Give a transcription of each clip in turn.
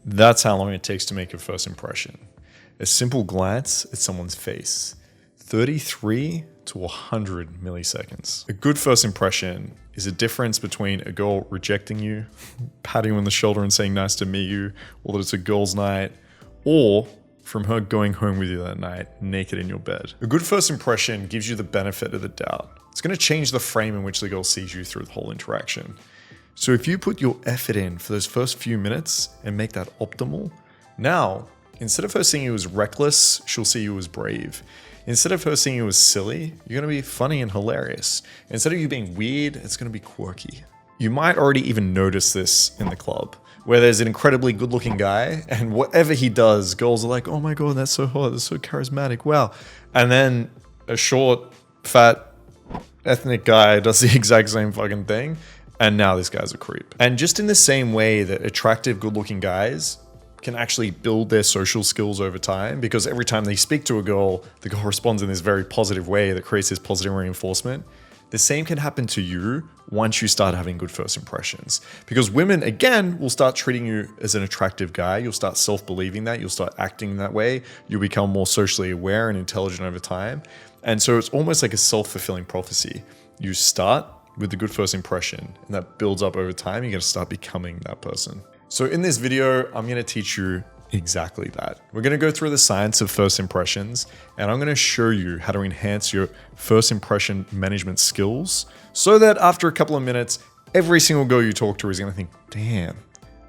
That's how long it takes to make a first impression. A simple glance at someone's face. 33 to 100 milliseconds. A good first impression is a difference between a girl rejecting you, patting you on the shoulder and saying nice to meet you, or that it's a girl's night, or from her going home with you that night, naked in your bed. A good first impression gives you the benefit of the doubt. It's going to change the frame in which the girl sees you through the whole interaction. So if you put your effort in for those first few minutes and make that optimal, now, instead of her seeing you as reckless, she'll see you as brave. Instead of her seeing you as silly, you're going to be funny and hilarious. Instead of you being weird, it's going to be quirky. You might already even notice this in the club, where there's an incredibly good-looking guy, and whatever he does, girls are like, oh my god, that's so hot, that's so charismatic, wow. And then a short, fat, ethnic guy does the exact same fucking thing, and now this guy's a creep. And just in the same way that attractive, good-looking guys can actually build their social skills over time, because every time they speak to a girl, the girl responds in this very positive way that creates this positive reinforcement. The same can happen to you once you start having good first impressions. Because women, again, will start treating you as an attractive guy. You'll start self-believing that. You'll start acting that way. You'll become more socially aware and intelligent over time. And so it's almost like a self-fulfilling prophecy. You start with the good first impression, and that builds up over time. You're going to start becoming that person. So in this video, I'm going to teach you exactly that. We're going to go through the science of first impressions, and I'm going to show you how to enhance your first impression management skills so that after a couple of minutes, every single girl you talk to is going to think, damn,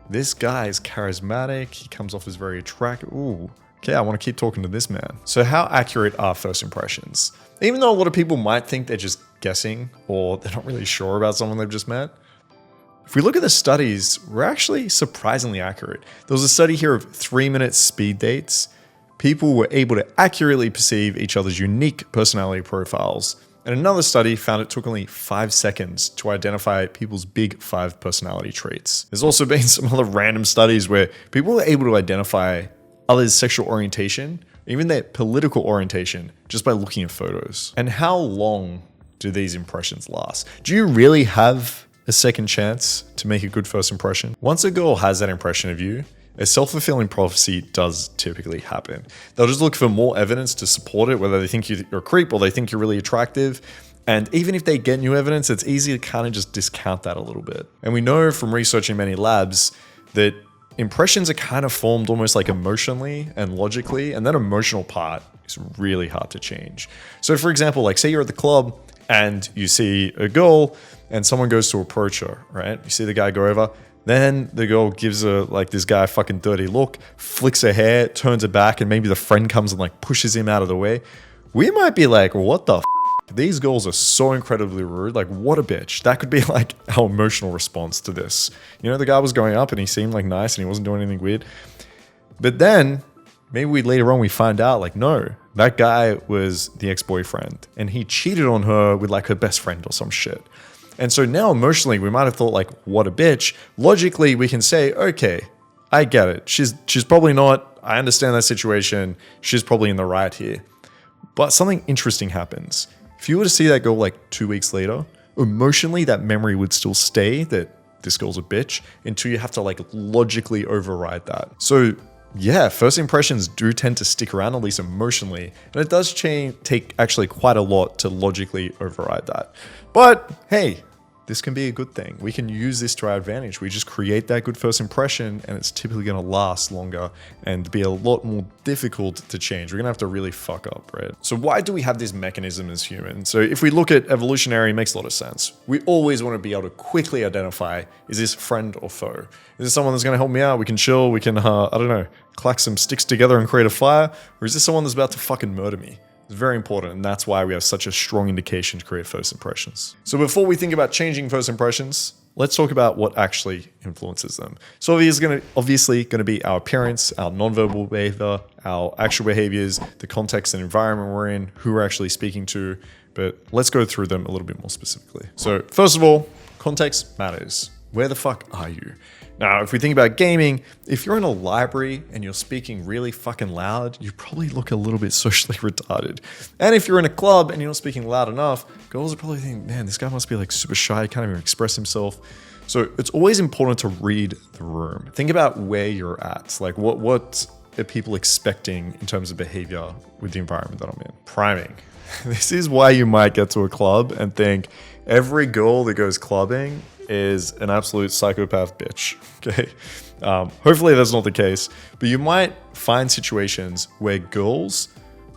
this guy is charismatic. He comes off as very attractive. Ooh, okay, I want to keep talking to this man. So how accurate are first impressions? Even though a lot of people might think they're just guessing or they're not really sure about someone they've just met, if we look at the studies, we're actually surprisingly accurate. There was a study here of 3-minute speed dates. People were able to accurately perceive each other's unique personality profiles. And another study found it took only 5 seconds to identify people's big 5 personality traits. There's also been some other random studies where people were able to identify others' sexual orientation, even their political orientation, just by looking at photos. And how long do these impressions last? Do you really have a second chance to make a good first impression? Once a girl has that impression of you, a self-fulfilling prophecy does typically happen. They'll just look for more evidence to support it, whether they think you're a creep or they think you're really attractive. And even if they get new evidence, it's easy to kind of just discount that a little bit. And we know from researching many labs that impressions are kind of formed almost like emotionally and logically, and that emotional part is really hard to change. So for example, like say you're at the club and you see a girl and someone goes to approach her, right? You see the guy go over, then the girl gives her like this guy a fucking dirty look, flicks her hair, turns her back, and maybe the friend comes and like pushes him out of the way. We might be like, what the f? These girls are so incredibly rude. Like, what a bitch. That could be like our emotional response to this. You know, the guy was going up and he seemed like nice and he wasn't doing anything weird. But then maybe later on we find out like, no, that guy was the ex-boyfriend and he cheated on her with like her best friend or some shit. And so now emotionally, we might have thought like, what a bitch. Logically, we can say, okay, I get it. She's probably not. I understand that situation. She's probably in the right here. But something interesting happens. If you were to see that girl like 2 weeks later, emotionally, that memory would still stay that this girl's a bitch until you have to like logically override that. So yeah, first impressions do tend to stick around, at least emotionally, and it does take actually quite a lot to logically override that. But hey, this can be a good thing. We can use this to our advantage. We just create that good first impression and it's typically going to last longer and be a lot more difficult to change. We're going to have to really fuck up, right? So why do we have this mechanism as humans? So if we look at evolutionary, it makes a lot of sense. We always want to be able to quickly identify, is this friend or foe? Is this someone that's going to help me out? We can chill. We can, I don't know, clack some sticks together and create a fire. Or is this someone that's about to fucking murder me? It's very important, and that's why we have such a strong indication to create first impressions. So before we think about changing first impressions, let's talk about what actually influences them. So obviously going to be our appearance, our nonverbal behavior, our actual behaviors, the context and environment we're in, who we're actually speaking to, but let's go through them a little bit more specifically. So first of all, context matters. Where the fuck are you? Now, if we think about gaming, if you're in a library and you're speaking really fucking loud, you probably look a little bit socially retarded. And if you're in a club and you're not speaking loud enough, girls are probably thinking, man, this guy must be like super shy, can't even express himself. So it's always important to read the room. Think about where you're at. Like what are people expecting in terms of behavior with the environment that I'm in? Priming. This is why you might get to a club and think every girl that goes clubbing is an absolute psychopath bitch. Okay. Hopefully that's not the case, but you might find situations where girls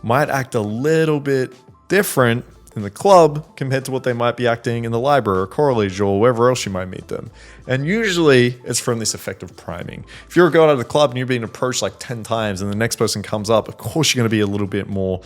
might act a little bit different in the club compared to what they might be acting in the library or college or wherever else you might meet them. And usually it's from this effective priming. If you're a girl at the club and you're being approached like 10 times and the next person comes up, of course you're going to be a little bit more,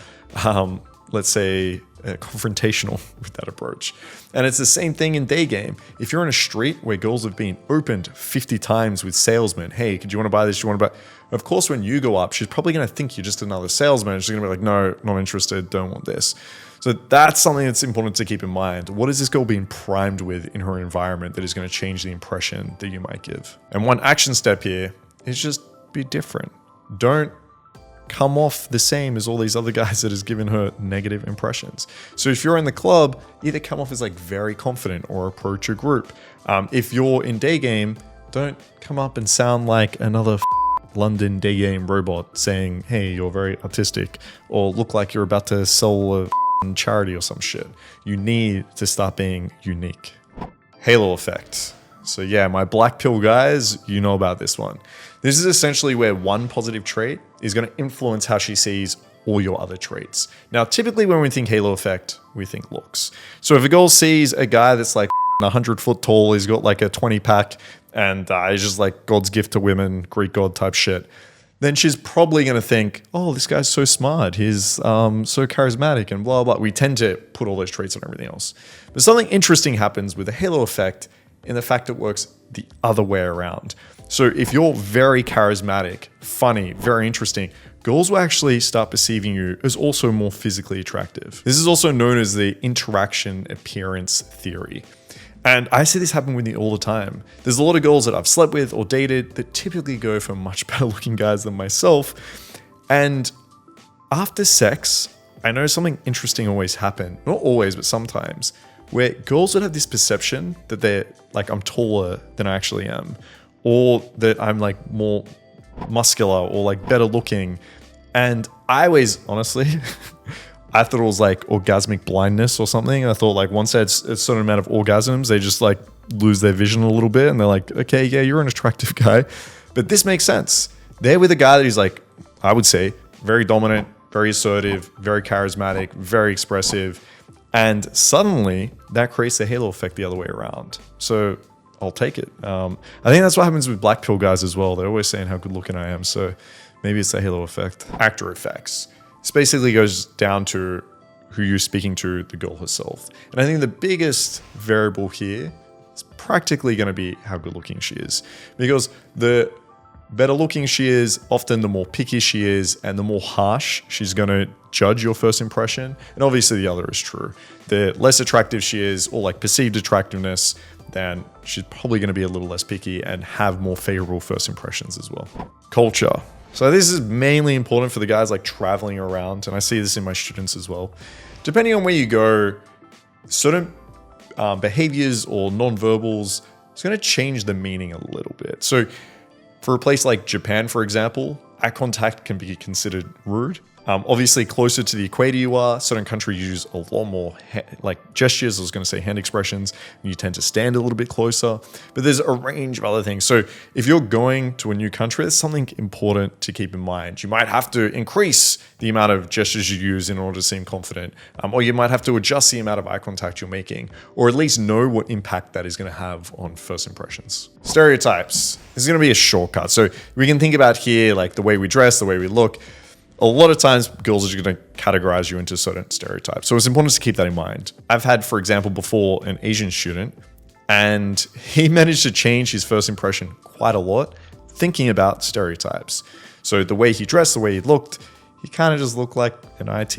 let's say, confrontational with that approach. And it's the same thing in day game. If you're in a street where girls have been opened 50 times with salesmen, hey, could you want to buy this? Do you want to buy? Of course, when you go up, she's probably going to think you're just another salesman. She's going to be like, no, not interested, don't want this. So that's something that's important to keep in mind. What is this girl being primed with in her environment that is going to change the impression that you might give? And one action step here is just be different. Don't come off the same as all these other guys that has given her negative impressions. So if you're in the club, either come off as like very confident or approach a group. If you're in day game, don't come up and sound like another London day game robot saying, hey, you're very artistic, or look like you're about to sell a charity or some shit. You need to start being unique. Halo effect. So yeah, my black pill guys, you know about this one. This is essentially where one positive trait is going to influence how she sees all your other traits. Now, typically when we think halo effect, we think looks. So if a girl sees a guy that's like 100 foot tall, he's got like a 20 pack, and he's just like God's gift to women, Greek god type shit, then she's probably going to think, oh, this guy's so smart. He's so charismatic and blah, blah. We tend to put all those traits on everything else. But something interesting happens with the halo effect in the fact it works the other way around. So if you're very charismatic, funny, very interesting, girls will actually start perceiving you as also more physically attractive. This is also known as the interaction appearance theory. And I see this happen with me all the time. There's a lot of girls that I've slept with or dated that typically go for much better looking guys than myself. And after sex, I know something interesting always happens. Not always, but sometimes. Where girls would have this perception that they're like, I'm taller than I actually am. Or that I'm like more muscular or like better looking. And I always, honestly, I thought it was like orgasmic blindness or something. I thought like once they had a certain amount of orgasms, they just like lose their vision a little bit. And they're like, okay, yeah, you're an attractive guy. But this makes sense. They're with a guy that is like, I would say, very dominant, very assertive, very charismatic, very expressive. And suddenly that creates a halo effect the other way around. So I'll take it. I think that's what happens with black pill guys as well. They're always saying how good looking I am. So maybe it's a halo effect. Actor effects. This basically goes down to who you're speaking to, the girl herself. And I think the biggest variable here is practically going to be how good looking she is. Because the better looking she is, often the more picky she is and the more harsh she's going to judge your first impression. And obviously the other is true. The less attractive she is, or like perceived attractiveness, then she's probably going to be a little less picky and have more favorable first impressions as well. Culture. So this is mainly important for the guys like traveling around, and I see this in my students as well. Depending on where you go, certain behaviors or non-verbals, it's going to change the meaning a little bit. So for a place like Japan, for example, eye contact can be considered rude. Obviously, closer to the equator you are, certain countries use a lot more like gestures. I was going to say hand expressions. And you tend to stand a little bit closer. But there's a range of other things. So if you're going to a new country, there's something important to keep in mind. You might have to increase the amount of gestures you use in order to seem confident. Or you might have to adjust the amount of eye contact you're making. Or at least know what impact that is going to have on first impressions. Stereotypes. This is going to be a shortcut. So we can think about here like the way we dress, the way we look. A lot of times, girls are just going to categorize you into certain stereotypes. So it's important to keep that in mind. I've had, for example, before an Asian student, and he managed to change his first impression quite a lot, thinking about stereotypes. So the way he dressed, the way he looked, he kind of just looked like an IT,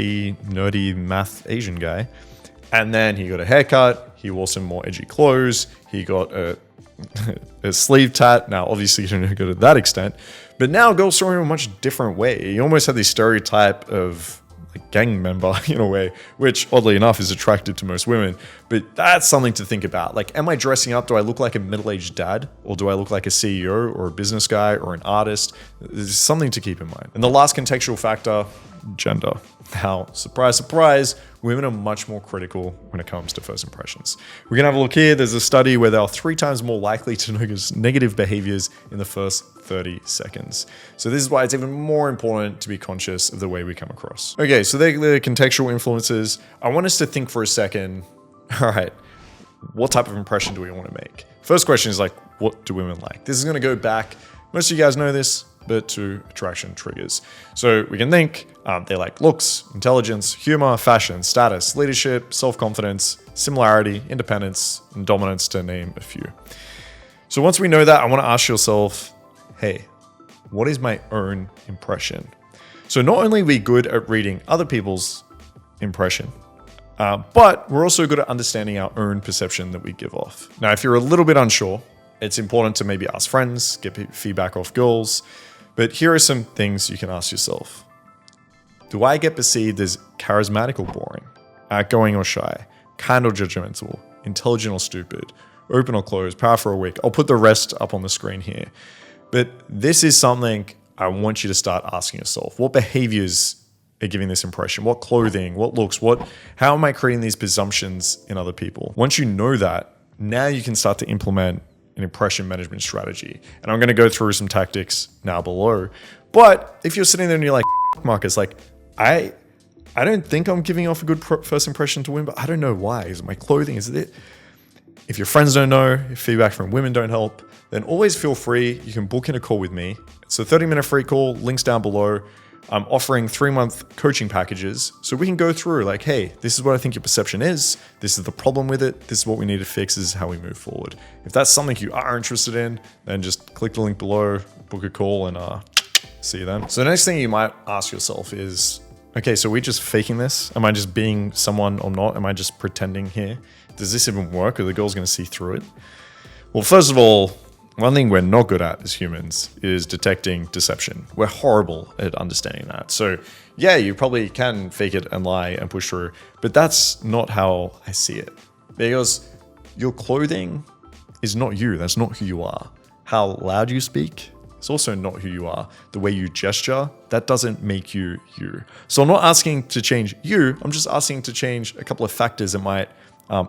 nerdy math Asian guy. And then he got a haircut, he wore some more edgy clothes, he got a sleeve tat. Now, obviously, you don't go to that extent, but now girls saw him in a much different way. He almost had this stereotype of gang member in a way, which oddly enough is attractive to most women. But that's something to think about. Like, am I dressing up? Do I look like a middle-aged dad? Or do I look like a CEO or a business guy or an artist? There's something to keep in mind. And the last contextual factor, gender. Now, surprise, surprise, women are much more critical when it comes to first impressions. We're gonna have a look here. There's a study where they are 3 times more likely to notice negative behaviors in the first 30 seconds. So this is why it's even more important to be conscious of the way we come across. Okay, so they're the contextual influences. I want us to think for a second, all right, what type of impression do we want to make? First question is like, what do women like? This is gonna go back, most of you guys know this, but to attraction triggers. So we can think they like looks, intelligence, humor, fashion, status, leadership, self-confidence, similarity, independence, and dominance, to name a few. So once we know that, I want to ask yourself, hey, what is my own impression? So not only are we good at reading other people's impression, but we're also good at understanding our own perception that we give off. Now, if you're a little bit unsure, it's important to maybe ask friends, get feedback off girls. But here are some things you can ask yourself. Do I get perceived as charismatic or boring, outgoing or shy, kind or judgmental, intelligent or stupid, open or closed, powerful or weak? I'll put the rest up on the screen here. But this is something I want you to start asking yourself. What behaviors are giving this impression? What clothing, what looks, how am I creating these presumptions in other people? Once you know that, now you can start to implement an impression management strategy. And I'm going to go through some tactics now below. But if you're sitting there and you're like, Marcus, like, I don't think I'm giving off a good first impression to women, but I don't know why. Is it my clothing? Is it? If your friends don't know, if feedback from women don't help, then always feel free. You can book in a call with me. It's a 30-minute free call, links down below. I'm offering 3-month coaching packages. So we can go through like, hey, this is what I think your perception is. This is the problem with it. This is what we need to fix. This is how we move forward. If that's something you are interested in, then just click the link below, book a call, and see you then. So the next thing you might ask yourself is, okay, so are we just faking this? Am I just being someone or not? Am I just pretending here? Does this even work? Are the girls going to see through it? Well, first of all, one thing we're not good at as humans is detecting deception. We're horrible at understanding that. So yeah, you probably can fake it and lie and push through, but that's not how I see it. Because your clothing is not you. That's not who you are. How loud you speak, it's also not who you are. The way you gesture, that doesn't make you you. So I'm not asking to change you. I'm just asking to change a couple of factors that might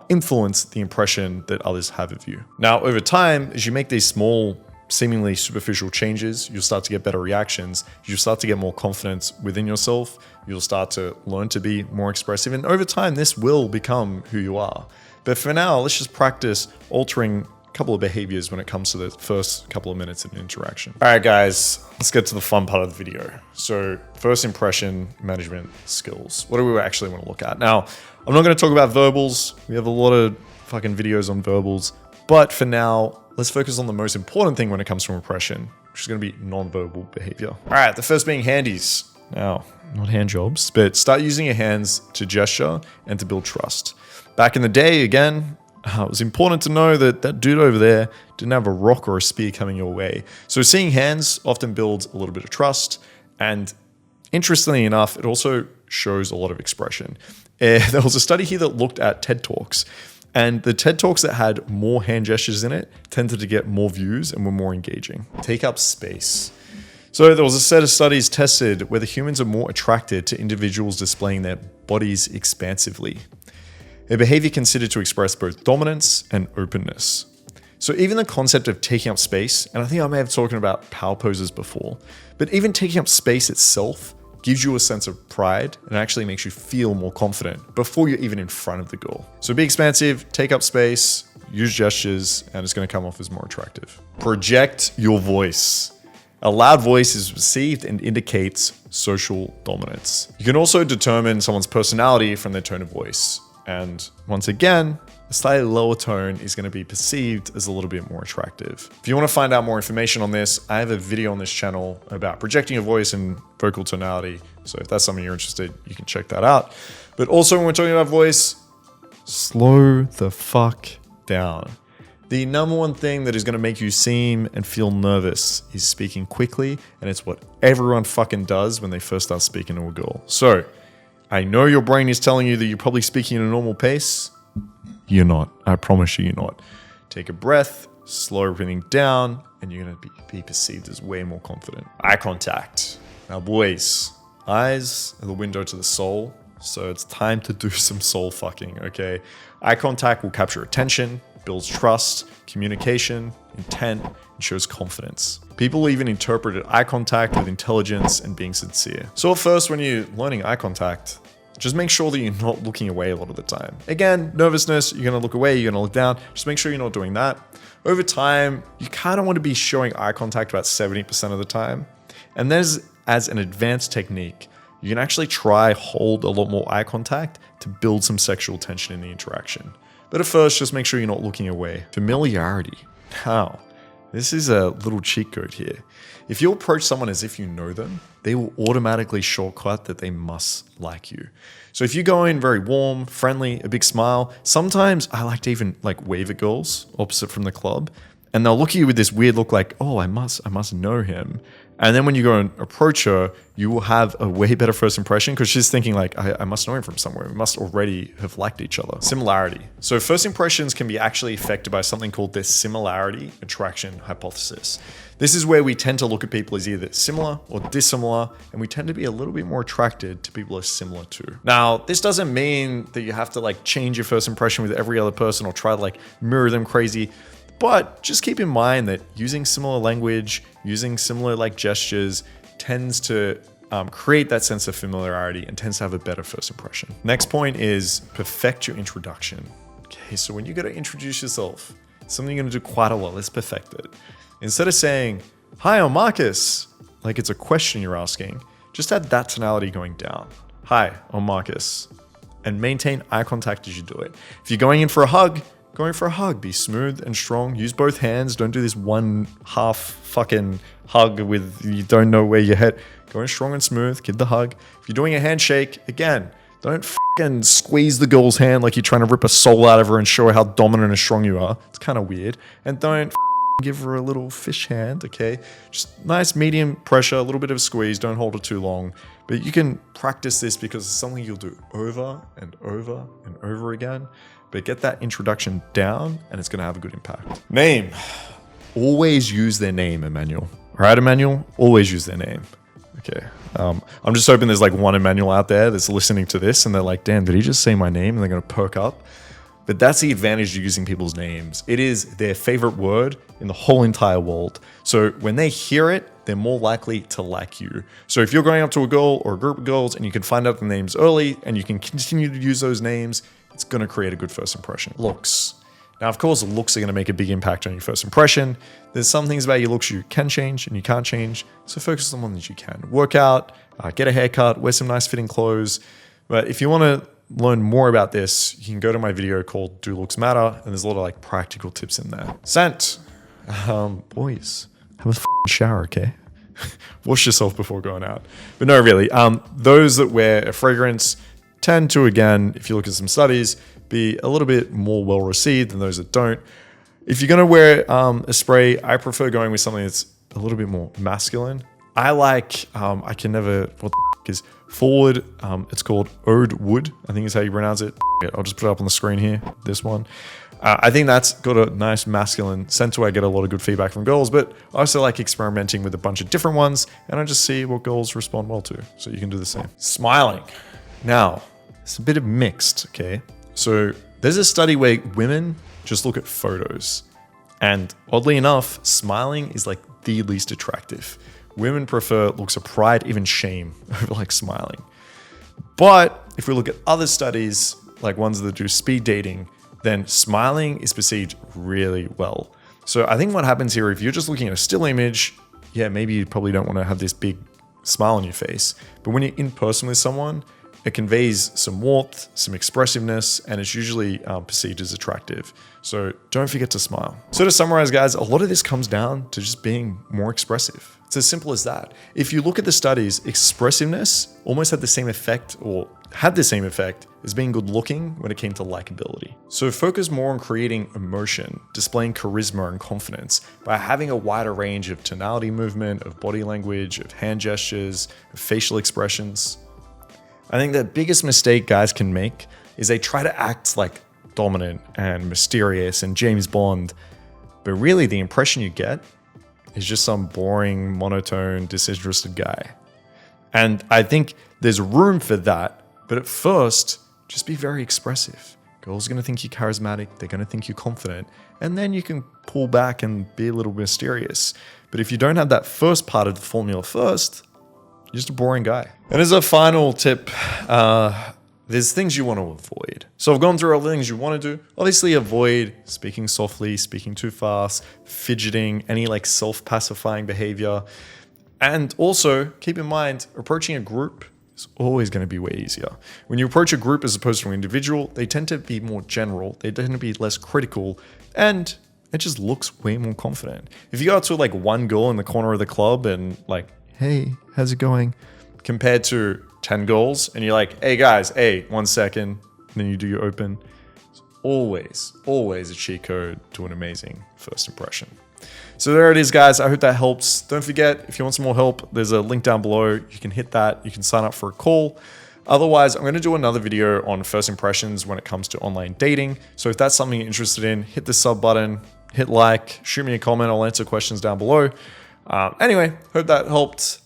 influence the impression that others have of you. Now, over time, as you make these small, seemingly superficial changes, you'll start to get better reactions. You'll start to get more confidence within yourself. You'll start to learn to be more expressive. And over time, this will become who you are. But for now, let's just practice altering a couple of behaviors when it comes to the first couple of minutes of interaction. All right, guys, let's get to the fun part of the video. So first impression management skills. What do we actually want to look at? Now, I'm not going to talk about verbals. We have a lot of fucking videos on verbals. But for now, let's focus on the most important thing when it comes to impression, which is going to be non-verbal behavior. All right, the first being handies. Now, not hand jobs, but start using your hands to gesture and to build trust. Back in the day, again, it was important to know that that dude over there didn't have a rock or a spear coming your way. So seeing hands often builds a little bit of trust. And interestingly enough, it also shows a lot of expression. There was a study here that looked at TED Talks. And the TED Talks that had more hand gestures in it tended to get more views and were more engaging. Take up space. So there was a set of studies tested whether humans are more attracted to individuals displaying their bodies expansively. A behavior considered to express both dominance and openness. So even the concept of taking up space, and I think I may have talked about power poses before, but even taking up space itself gives you a sense of pride and actually makes you feel more confident before you're even in front of the goal. So be expansive, take up space, use gestures, and it's going to come off as more attractive. Project your voice. A loud voice is perceived and indicates social dominance. You can also determine someone's personality from their tone of voice. And once again, a slightly lower tone is going to be perceived as a little bit more attractive. If you want to find out more information on this, I have a video on this channel about projecting your voice and vocal tonality. So if that's something you're interested, you can check that out. But also when we're talking about voice, slow the fuck down. The number one thing that is going to make you seem and feel nervous is speaking quickly. And it's what everyone fucking does when they first start speaking to a girl. So I know your brain is telling you that you're probably speaking at a normal pace. You're not. I promise you, you're not. Take a breath, slow everything down, and you're going to be perceived as way more confident. Eye contact. Now, boys, eyes are the window to the soul, so it's time to do some soul fucking, okay? Eye contact will capture attention, builds trust, communication, intent, and shows confidence. People even interpreted eye contact with intelligence and being sincere. So at first, when you're learning eye contact, just make sure that you're not looking away a lot of the time. Again, nervousness, you're gonna look away, you're gonna look down. Just make sure you're not doing that. Over time, you kind of want to be showing eye contact about 70% of the time. And then as an advanced technique, you can actually try hold a lot more eye contact to build some sexual tension in the interaction. But at first, just make sure you're not looking away. Familiarity. Now, this is a little cheat code here. If you approach someone as if you know them, they will automatically shortcut that they must like you. So if you go in very warm, friendly, a big smile, sometimes I like to even like wave at girls opposite from the club, and they'll look at you with this weird look like, oh, I must know him. And then when you go and approach her, you will have a way better first impression because she's thinking like, I must know him from somewhere. We must already have liked each other. Similarity. So first impressions can be actually affected by something called the similarity attraction hypothesis. This is where we tend to look at people as either similar or dissimilar, and we tend to be a little bit more attracted to people as similar to. Now, this doesn't mean that you have to like change your first impression with every other person or try to like mirror them crazy. But just keep in mind that using similar language, using similar like gestures tends to create that sense of familiarity and tends to have a better first impression. Next point is perfect your introduction. Okay, so when you got to introduce yourself, something you're going to do quite a lot, let's perfect it. Instead of saying, hi, I'm Marcus, like it's a question you're asking, just add that tonality going down. Hi, I'm Marcus. And maintain eye contact as you do it. If you're going in for a hug, be smooth and strong. Use both hands. Don't do this one half fucking hug with you don't know where your head. Go in strong and smooth. Give the hug. If you're doing a handshake, again, don't fucking squeeze the girl's hand like you're trying to rip a soul out of her and show her how dominant and strong you are. It's kind of weird. And don't give her a little fish hand, okay? Just nice medium pressure, a little bit of squeeze. Don't hold it too long. But you can practice this because it's something you'll do over and over and over again. But get that introduction down and it's going to have a good impact. Name. Always use their name, Emmanuel. All right, Emmanuel? Always use their name. Okay. I'm just hoping there's like one Emmanuel out there that's listening to this and they're like, damn, did he just say my name? And they're going to perk up. But that's the advantage of using people's names. It is their favorite word in the whole entire world. So when they hear it, they're more likely to like you. So if you're going up to a girl or a group of girls and you can find out the names early and you can continue to use those names, it's going to create a good first impression. Looks. Now, of course, looks are going to make a big impact on your first impression. There's some things about your looks you can change and you can't change. So focus on the one that you can. Work out, get a haircut, wear some nice fitting clothes. But if you want to learn more about this, you can go to my video called Do Looks Matter? And there's a lot of like practical tips in there. Scent. Boys, have a f***ing shower, okay? Wash yourself before going out. But no, really, those that wear a fragrance tend to, again, if you look at some studies, be a little bit more well received than those that don't. If you're going to wear a spray, I prefer going with something that's a little bit more masculine. I like, I can never, what the f*** is forward, it's called Ode Wood, I think is how you pronounce it. I'll just put it up on the screen here, this one. I think that's got a nice masculine scent to it. I get a lot of good feedback from girls, but I also like experimenting with a bunch of different ones, and I just see what girls respond well to. So you can do the same. Smiling. Now, it's a bit of mixed, okay? So there's a study where women just look at photos, and oddly enough, smiling is like the least attractive. Women prefer looks of pride, even shame, over like smiling. But if we look at other studies, like ones that do speed dating, then smiling is perceived really well. So I think what happens here, if you're just looking at a still image, yeah, maybe you probably don't want to have this big smile on your face. But when you're in person with someone, it conveys some warmth, some expressiveness, and it's usually perceived as attractive. So don't forget to smile. So to summarize, guys, a lot of this comes down to just being more expressive. It's as simple as that. If you look at the studies, expressiveness almost had the same effect as being good looking when it came to likability. So focus more on creating emotion, displaying charisma and confidence by having a wider range of tonality movement, of body language, of hand gestures, of facial expressions. I think the biggest mistake guys can make is they try to act like dominant and mysterious and James Bond, but really the impression you get is just some boring, monotone, disinterested guy. And I think there's room for that, but at first, just be very expressive. Girls are going to think you're charismatic, they're going to think you're confident, and then you can pull back and be a little mysterious. But if you don't have that first part of the formula first, you're just a boring guy. And as a final tip, there's things you want to avoid. So I've gone through all the things you want to do. Obviously avoid speaking softly, speaking too fast, fidgeting, any like self-pacifying behavior. And also keep in mind, approaching a group is always going to be way easier. When you approach a group as opposed to an individual, they tend to be more general, they tend to be less critical, and it just looks way more confident. If you go out to like one girl in the corner of the club and like, hey, how's it going? Compared to 10 girls and you're like, hey guys, hey, 1 second, and then you do your open. It's always a cheat code to an amazing first impression. So there it is, guys. I hope that helps. Don't forget, if you want some more help, there's a link down below. You can hit that. You can sign up for a call. Otherwise, I'm going to do another video on first impressions when it comes to online dating. So if that's something you're interested in, hit the sub button, hit like, shoot me a comment. I'll answer questions down below. Anyway, hope that helped.